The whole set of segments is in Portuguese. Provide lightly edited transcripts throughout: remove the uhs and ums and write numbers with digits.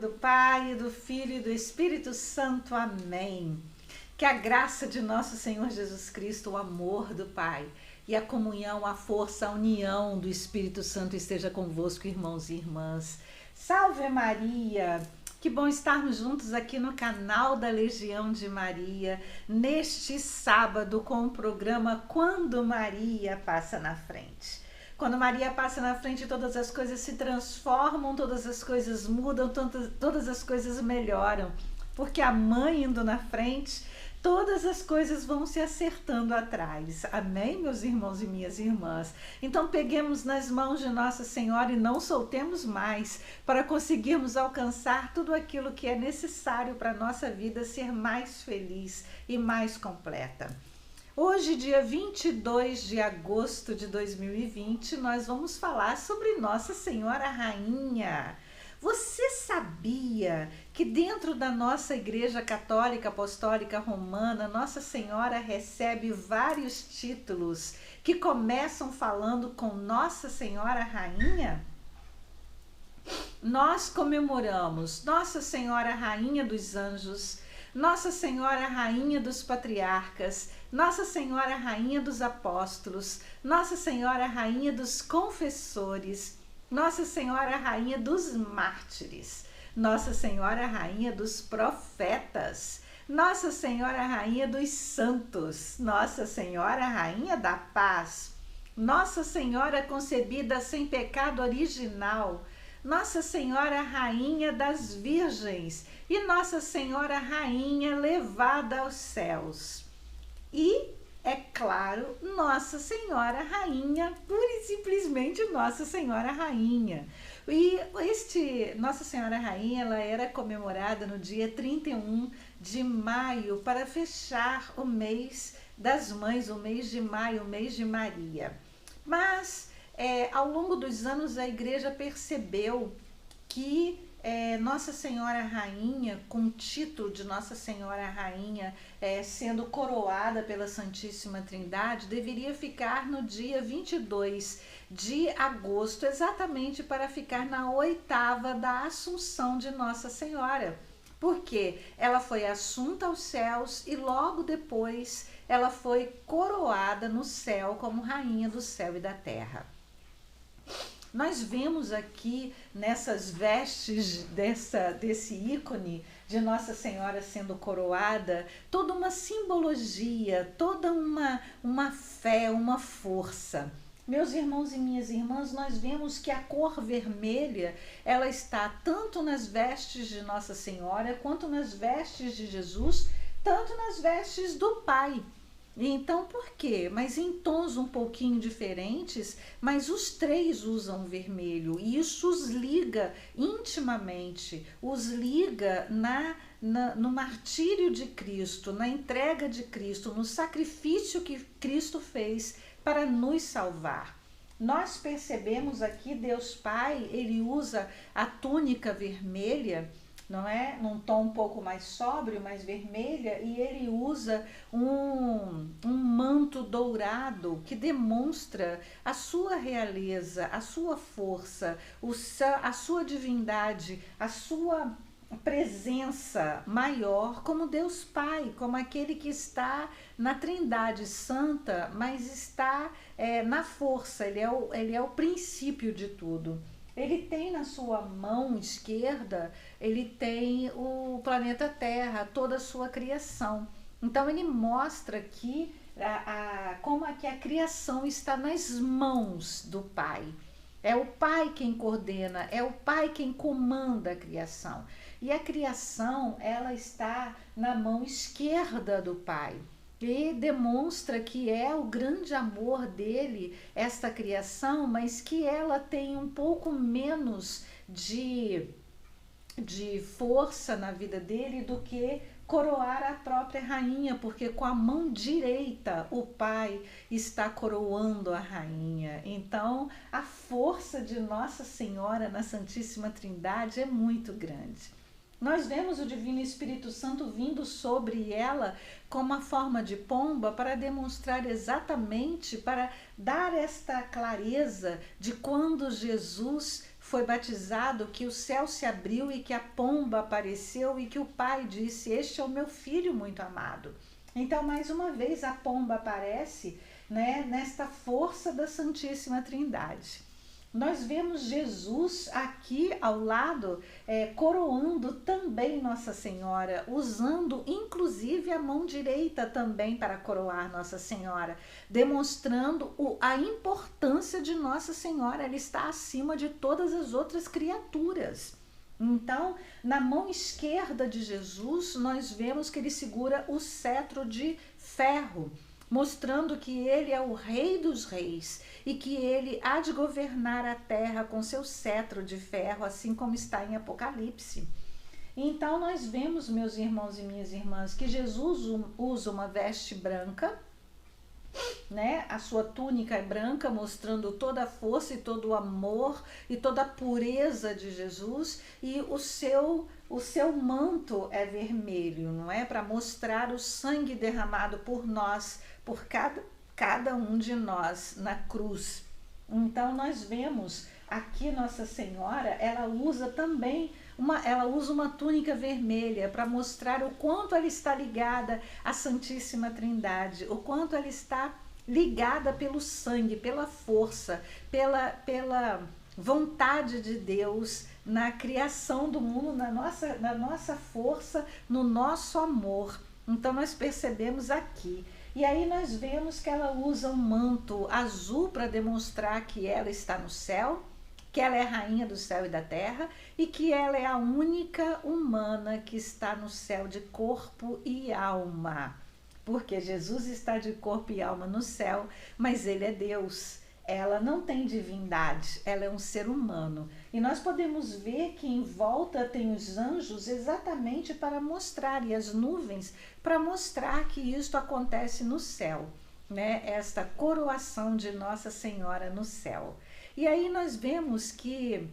do Pai, do Filho e do Espírito Santo. Amém. Que a graça de nosso Senhor Jesus Cristo, o amor do Pai e a comunhão, a força, a união do Espírito Santo esteja convosco, irmãos e irmãs. Salve Maria! Que bom estarmos juntos aqui no canal da Legião de Maria, neste sábado com o programa Quando Maria Passa na Frente. Quando Maria passa na frente, todas as coisas se transformam, todas as coisas mudam, todas as coisas melhoram. Porque a mãe indo na frente, todas as coisas vão se acertando atrás. Amém, meus irmãos e minhas irmãs? Então peguemos nas mãos de Nossa Senhora e não soltemos mais para conseguirmos alcançar tudo aquilo que é necessário para a nossa vida ser mais feliz e mais completa. Hoje, dia 22 de agosto de 2020, nós vamos falar sobre Nossa Senhora Rainha. Você sabia que dentro da nossa Igreja Católica Apostólica Romana, Nossa Senhora recebe vários títulos que começam falando com Nossa Senhora Rainha? Nós comemoramos Nossa Senhora Rainha dos Anjos, Nossa Senhora Rainha dos Patriarcas, Nossa Senhora Rainha dos Apóstolos, Nossa Senhora Rainha dos Confessores, Nossa Senhora Rainha dos Mártires, Nossa Senhora Rainha dos Profetas, Nossa Senhora Rainha dos Santos, Nossa Senhora Rainha da Paz, Nossa Senhora concebida sem pecado original, Nossa Senhora Rainha das Virgens e Nossa Senhora Rainha levada aos céus. E, é claro, Nossa Senhora Rainha, pura e simplesmente Nossa Senhora Rainha. E Nossa Senhora Rainha, ela era comemorada no dia 31 de maio para fechar o mês das mães, o mês de maio, o mês de Maria. Mas ao longo dos anos a igreja percebeu que Nossa Senhora Rainha, com o título de Nossa Senhora Rainha sendo coroada pela Santíssima Trindade, deveria ficar no dia 22 de agosto, exatamente para ficar na oitava da Assunção de Nossa Senhora. Porque ela foi assunta aos céus e logo depois ela foi coroada no céu como Rainha do céu e da terra. Nós vemos aqui nessas vestes desse ícone de Nossa Senhora sendo coroada, toda uma simbologia, toda uma fé, uma força. Meus irmãos e minhas irmãs, nós vemos que a cor vermelha, ela está tanto nas vestes de Nossa Senhora, quanto nas vestes de Jesus, tanto nas vestes do Pai. Então, por quê? Mas em tons um pouquinho diferentes, mas os três usam vermelho e isso os liga intimamente, os liga no martírio de Cristo, na entrega de Cristo, no sacrifício que Cristo fez para nos salvar. Nós percebemos aqui Deus Pai, ele usa a túnica vermelha, não é? Num tom um pouco mais sóbrio, mais vermelha, e ele usa um manto dourado que demonstra a sua realeza, a sua força, a sua divindade, a sua presença maior como Deus Pai, como aquele que está na Trindade Santa, mas está na força, ele é o princípio de tudo. Ele tem na sua mão esquerda, ele tem o planeta Terra, toda a sua criação. Então ele mostra que como é que a criação está nas mãos do Pai. É o Pai quem coordena, é o Pai quem comanda a criação. E a criação, ela está na mão esquerda do Pai. E demonstra que é o grande amor dele, esta criação, mas que ela tem um pouco menos de força na vida dele do que coroar a própria rainha, porque com a mão direita o Pai está coroando a rainha. Então, a força de Nossa Senhora na Santíssima Trindade é muito grande. Nós vemos o Divino Espírito Santo vindo sobre ela com uma forma de pomba para demonstrar exatamente, para dar esta clareza de quando Jesus foi batizado, que o céu se abriu e que a pomba apareceu e que o pai disse: este é o meu filho muito amado. Então, mais uma vez, a pomba aparece, né, nesta força da Santíssima Trindade. Nós vemos Jesus aqui ao lado, coroando também Nossa Senhora, usando inclusive a mão direita também para coroar Nossa Senhora, demonstrando a importância de Nossa Senhora. Ela está acima de todas as outras criaturas. Então, na mão esquerda de Jesus, nós vemos que ele segura o cetro de ferro, mostrando que ele é o Rei dos Reis e que ele há de governar a terra com seu cetro de ferro, assim como está em Apocalipse. Então, nós vemos, meus irmãos e minhas irmãs, que Jesus usa uma veste branca, né? A sua túnica é branca, mostrando toda a força e todo o amor e toda a pureza de Jesus, e o seu manto é vermelho, não é? Para mostrar o sangue derramado por nós, por cada um de nós na cruz. Então nós vemos aqui Nossa Senhora, ela usa também uma túnica vermelha para mostrar o quanto ela está ligada à Santíssima Trindade, o quanto ela está ligada pelo sangue, pela força, pela vontade de Deus na criação do mundo, na nossa força, no nosso amor. Então nós percebemos aqui. E aí nós vemos que ela usa um manto azul para demonstrar que ela está no céu, que ela é rainha do céu e da terra e que ela é a única humana que está no céu de corpo e alma. Porque Jesus está de corpo e alma no céu, mas ele é Deus. Ela não tem divindade, ela é um ser humano. E nós podemos ver que em volta tem os anjos exatamente para mostrar, e as nuvens para mostrar que isto acontece no céu, né? Esta coroação de Nossa Senhora no céu. E aí nós vemos que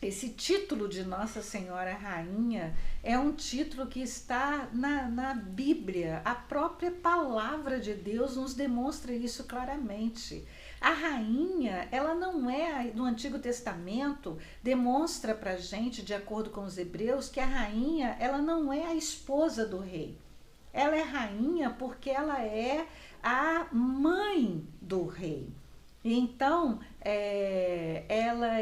esse título de Nossa Senhora Rainha é um título que está na Bíblia. A própria palavra de Deus nos demonstra isso claramente. A rainha, ela não é, no Antigo Testamento, demonstra pra gente, de acordo com os hebreus, que a rainha, ela não é a esposa do rei. Ela é rainha porque ela é a mãe do rei. Então, ela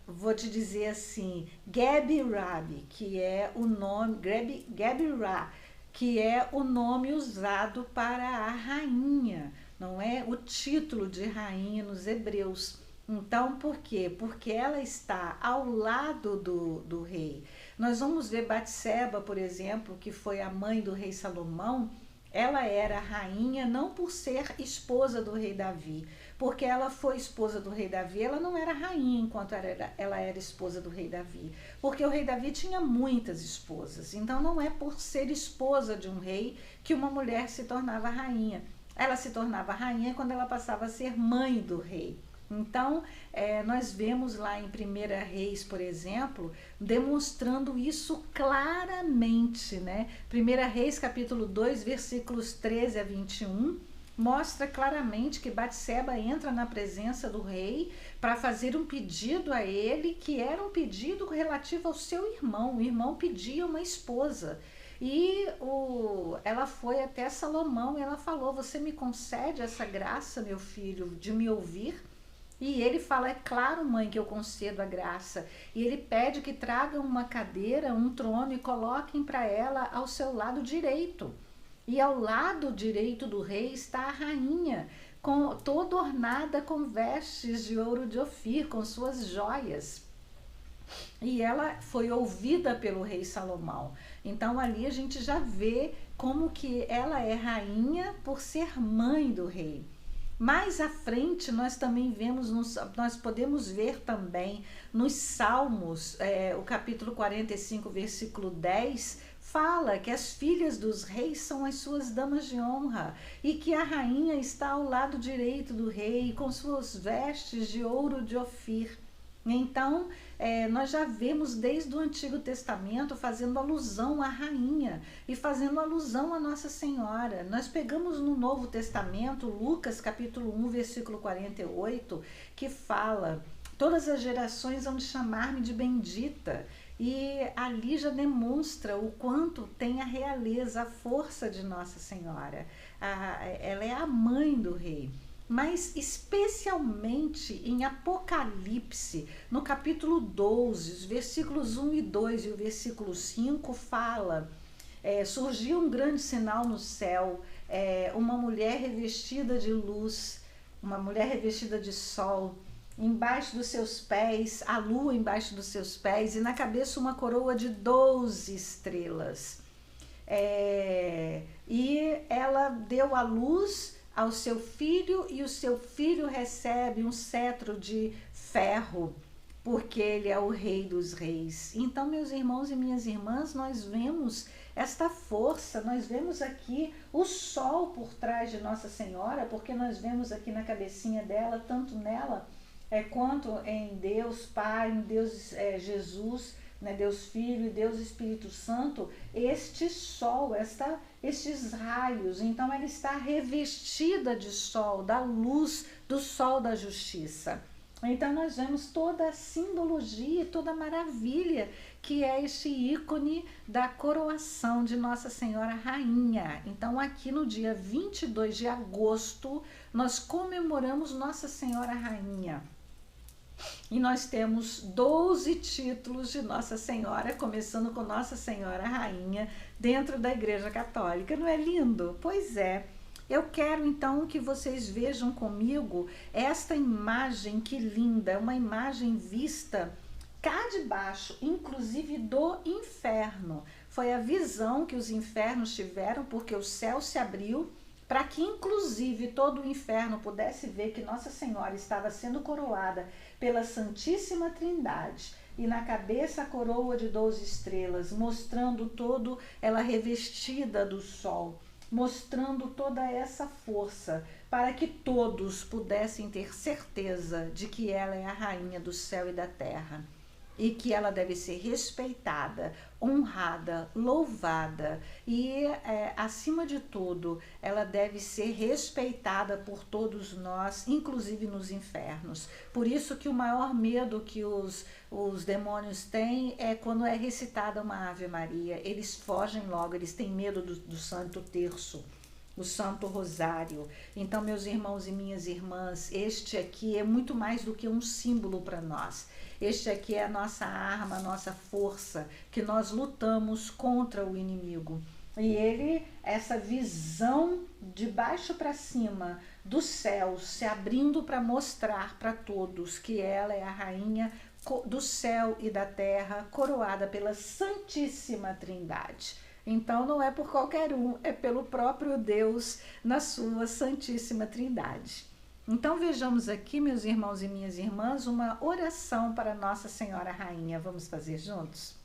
vou te dizer assim, Gebi-Ra, que é o nome, Gebi-Ra, que é o nome usado para a rainha, não é o título de rainha nos hebreus. Então, por quê? Porque ela está ao lado do rei. Nós vamos ver Batseba, por exemplo, que foi a mãe do rei Salomão. Ela era rainha não por ser esposa do rei Davi, porque ela foi esposa do rei Davi, ela não era rainha enquanto ela era esposa do rei Davi, porque o rei Davi tinha muitas esposas, então não é por ser esposa de um rei que uma mulher se tornava rainha. Ela se tornava rainha quando ela passava a ser mãe do rei. Então, nós vemos lá em 1 Reis, por exemplo, demonstrando isso claramente, né? 1 Reis, capítulo 2, versículos 13 a 21, mostra claramente que Batseba entra na presença do rei para fazer um pedido a ele, que era um pedido relativo ao seu irmão. O irmão pedia uma esposa. E ela foi até Salomão e ela falou: você me concede essa graça, meu filho, de me ouvir? E ele fala: é claro, mãe, que eu concedo a graça. E ele pede que tragam uma cadeira, um trono e coloquem para ela ao seu lado direito. E ao lado direito do rei está a rainha, toda ornada com vestes de ouro de Ofir, com suas joias. E ela foi ouvida pelo rei Salomão. Então ali a gente já vê como que ela é rainha por ser mãe do rei. Mais à frente nós também vemos, nós podemos ver também nos Salmos, o capítulo 45, versículo 10, fala que as filhas dos reis são as suas damas de honra e que a rainha está ao lado direito do rei com suas vestes de ouro de Ofir. Então, nós já vemos desde o Antigo Testamento fazendo alusão à rainha e fazendo alusão à Nossa Senhora. Nós pegamos no Novo Testamento, Lucas capítulo 1, versículo 48, que fala: todas as gerações vão chamar-me de bendita. E ali já demonstra o quanto tem a realeza, a força de Nossa Senhora. Ela é a mãe do rei. Mas especialmente em Apocalipse, no capítulo 12, os versículos 1 e 2 e o versículo 5 fala: surgiu um grande sinal no céu, uma mulher revestida de luz, uma mulher revestida de sol, embaixo dos seus pés, a lua embaixo dos seus pés, e na cabeça uma coroa de 12 estrelas. E ela deu à luz ao seu filho, e o seu filho recebe um cetro de ferro, porque ele é o rei dos reis. Então, meus irmãos e minhas irmãs, nós vemos esta força, nós vemos aqui o sol por trás de Nossa Senhora, porque nós vemos aqui na cabecinha dela, tanto nela quanto em Deus Pai, em Deus Jesus, né, Deus Filho e Deus Espírito Santo, este sol, estes raios. Então ela está revestida de sol, da luz do sol da justiça. Então nós vemos toda a simbologia, toda a maravilha que é este ícone da coroação de Nossa Senhora Rainha. Então aqui no dia 22 de agosto nós comemoramos Nossa Senhora Rainha. E nós temos 12 títulos de Nossa Senhora, começando com Nossa Senhora Rainha, dentro da Igreja Católica. Não é lindo? Pois é. Eu quero então que vocês vejam comigo esta imagem, que linda, uma imagem vista cá de baixo, inclusive do inferno. Foi a visão que os infernos tiveram, porque o céu se abriu, para que inclusive todo o inferno pudesse ver que Nossa Senhora estava sendo coroada pela Santíssima Trindade, e na cabeça a coroa de 12 estrelas, mostrando todo ela revestida do sol, mostrando toda essa força, para que todos pudessem ter certeza de que ela é a rainha do céu e da terra, e que ela deve ser respeitada, honrada, louvada, e acima de tudo ela deve ser respeitada por todos nós, inclusive nos infernos. Por isso que o maior medo que os demônios têm é quando é recitada uma Ave Maria. Eles fogem logo, eles têm medo do Santo Terço, o Santo Rosário. Então, meus irmãos e minhas irmãs, este aqui é muito mais do que um símbolo para nós. Este aqui é a nossa arma, a nossa força, que nós lutamos contra o inimigo. E ele, essa visão de baixo para cima do céu, se abrindo para mostrar para todos que ela é a rainha do céu e da terra, coroada pela Santíssima Trindade. Então não é por qualquer um, é pelo próprio Deus na sua Santíssima Trindade. Então vejamos aqui, meus irmãos e minhas irmãs, uma oração para Nossa Senhora Rainha. Vamos fazer juntos?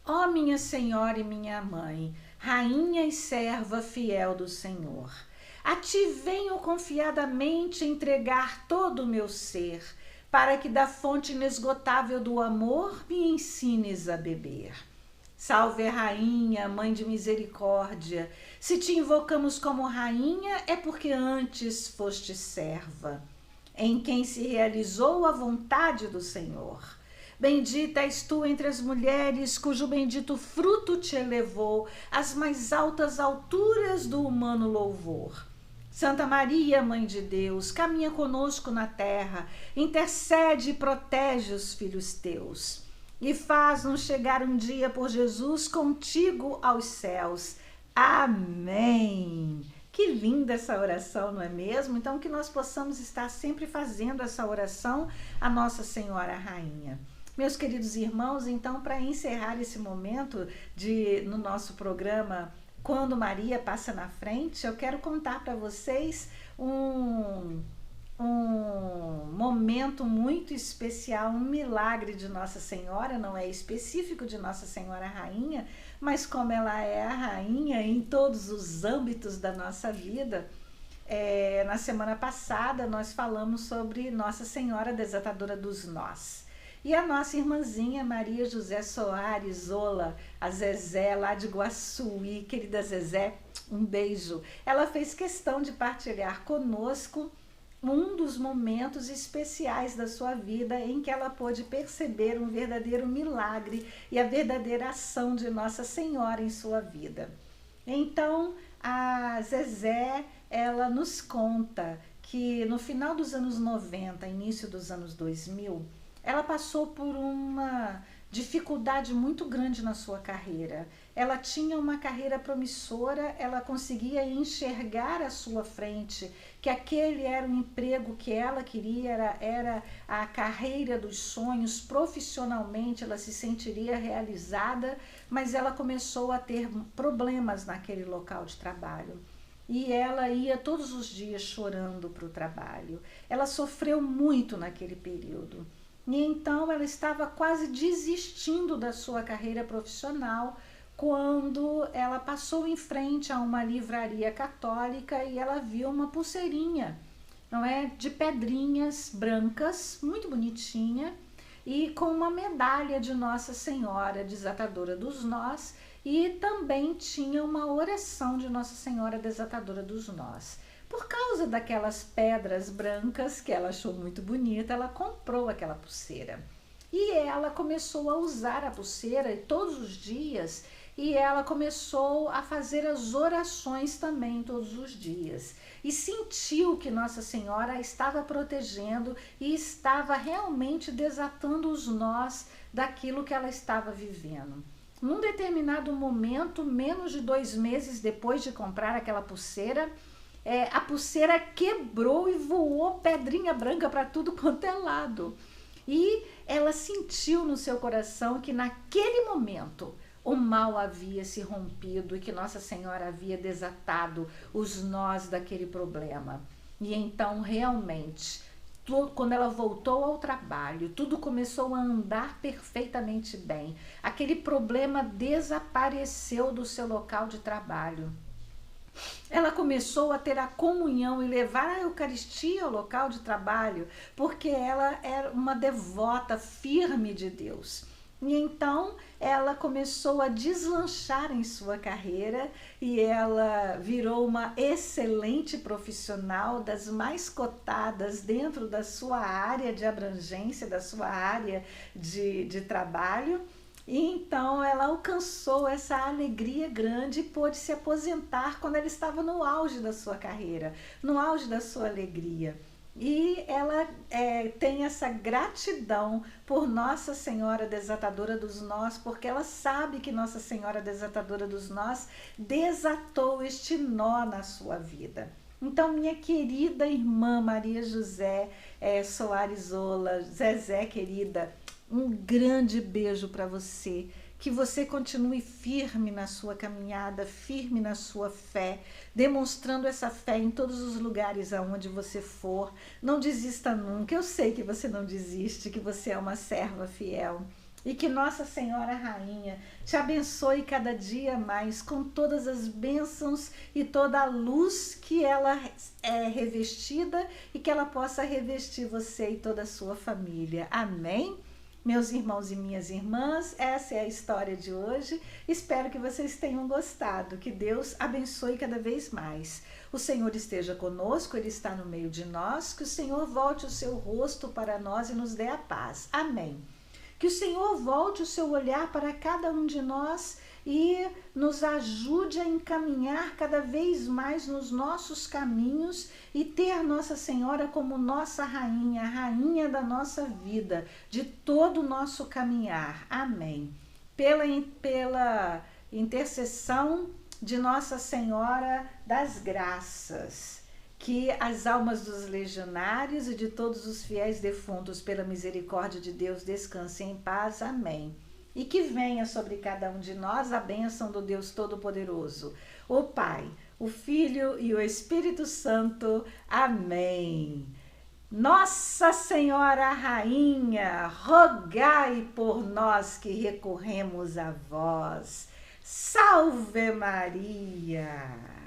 Ó minha Senhora e minha Mãe, Rainha e serva fiel do Senhor, a ti venho confiadamente entregar todo o meu ser, para que da fonte inesgotável do amor me ensines a beber. Salve, Rainha, Mãe de Misericórdia, se te invocamos como Rainha é porque antes foste serva, em quem se realizou a vontade do Senhor. Bendita és tu entre as mulheres, cujo bendito fruto te elevou às mais altas alturas do humano louvor. Santa Maria, Mãe de Deus, caminha conosco na terra, intercede e protege os filhos teus. E faz-nos chegar um dia por Jesus contigo aos céus. Amém. Que linda essa oração, não é mesmo? Então que nós possamos estar sempre fazendo essa oração à Nossa Senhora Rainha. Meus queridos irmãos, então para encerrar esse momento no nosso programa Quando Maria Passa na Frente, eu quero contar para vocês um momento muito especial, um milagre de Nossa Senhora. Não é específico de Nossa Senhora Rainha, mas como ela é a rainha em todos os âmbitos da nossa vida, Na semana passada nós falamos sobre Nossa Senhora Desatadora dos Nós. E a nossa irmãzinha Maria José Soares Ola, a Zezé lá de Guaçuí, querida Zezé, um beijo. Ela fez questão de partilhar conosco um dos momentos especiais da sua vida em que ela pôde perceber um verdadeiro milagre e a verdadeira ação de Nossa Senhora em sua vida. Então, a Zezé, ela nos conta que no final dos anos 90, início dos anos 2000, ela passou por uma dificuldade muito grande na sua carreira. Ela tinha uma carreira promissora, ela conseguia enxergar à sua frente que aquele era o emprego que ela queria, era a carreira dos sonhos, profissionalmente ela se sentiria realizada, mas ela começou a ter problemas naquele local de trabalho. E ela ia todos os dias chorando para o trabalho. Ela sofreu muito naquele período. E então ela estava quase desistindo da sua carreira profissional quando ela passou em frente a uma livraria católica e ela viu uma pulseirinha, não é, de pedrinhas brancas, muito bonitinha, e com uma medalha de Nossa Senhora Desatadora dos Nós, e também tinha uma oração de Nossa Senhora Desatadora dos Nós. Por causa daquelas pedras brancas que ela achou muito bonita, ela comprou aquela pulseira. E ela começou a usar a pulseira todos os dias, e ela começou a fazer as orações também todos os dias. E sentiu que Nossa Senhora a estava protegendo e estava realmente desatando os nós daquilo que ela estava vivendo. Num determinado momento, menos de 2 meses depois de comprar aquela pulseira, a pulseira quebrou e voou pedrinha branca para tudo quanto é lado. E ela sentiu no seu coração que naquele momento o mal havia se rompido e que Nossa Senhora havia desatado os nós daquele problema. E então realmente, quando ela voltou ao trabalho, tudo começou a andar perfeitamente bem. Aquele problema desapareceu do seu local de trabalho. Ela começou a ter a comunhão e levar a Eucaristia ao local de trabalho, porque ela era uma devota firme de Deus. E então ela começou a deslanchar em sua carreira e ela virou uma excelente profissional, das mais cotadas dentro da sua área de abrangência, da sua área de trabalho. E então ela alcançou essa alegria grande e pôde se aposentar quando ela estava no auge da sua carreira, no auge da sua alegria. E ela tem essa gratidão por Nossa Senhora Desatadora dos Nós, porque ela sabe que Nossa Senhora Desatadora dos Nós desatou este nó na sua vida. Então, minha querida irmã Maria José Soares Ola, Zezé querida, um grande beijo para você, que você continue firme na sua caminhada, firme na sua fé, demonstrando essa fé em todos os lugares aonde você for. Não desista nunca, eu sei que você não desiste, que você é uma serva fiel. E que Nossa Senhora Rainha te abençoe cada dia mais com todas as bênçãos e toda a luz que ela é revestida e que ela possa revestir você e toda a sua família. Amém? Meus irmãos e minhas irmãs, essa é a história de hoje. Espero que vocês tenham gostado. Que Deus abençoe cada vez mais. O Senhor esteja conosco, Ele está no meio de nós. Que o Senhor volte o seu rosto para nós e nos dê a paz. Amém. Que o Senhor volte o seu olhar para cada um de nós e nos ajude a encaminhar cada vez mais nos nossos caminhos e ter Nossa Senhora como nossa rainha, a rainha da nossa vida, de todo o nosso caminhar. Amém. Pela intercessão de Nossa Senhora das Graças, que as almas dos legionários e de todos os fiéis defuntos, pela misericórdia de Deus, descansem em paz. Amém. E que venha sobre cada um de nós a bênção do Deus Todo-Poderoso, o Pai, o Filho e o Espírito Santo. Amém. Nossa Senhora Rainha, rogai por nós que recorremos a vós. Salve Maria!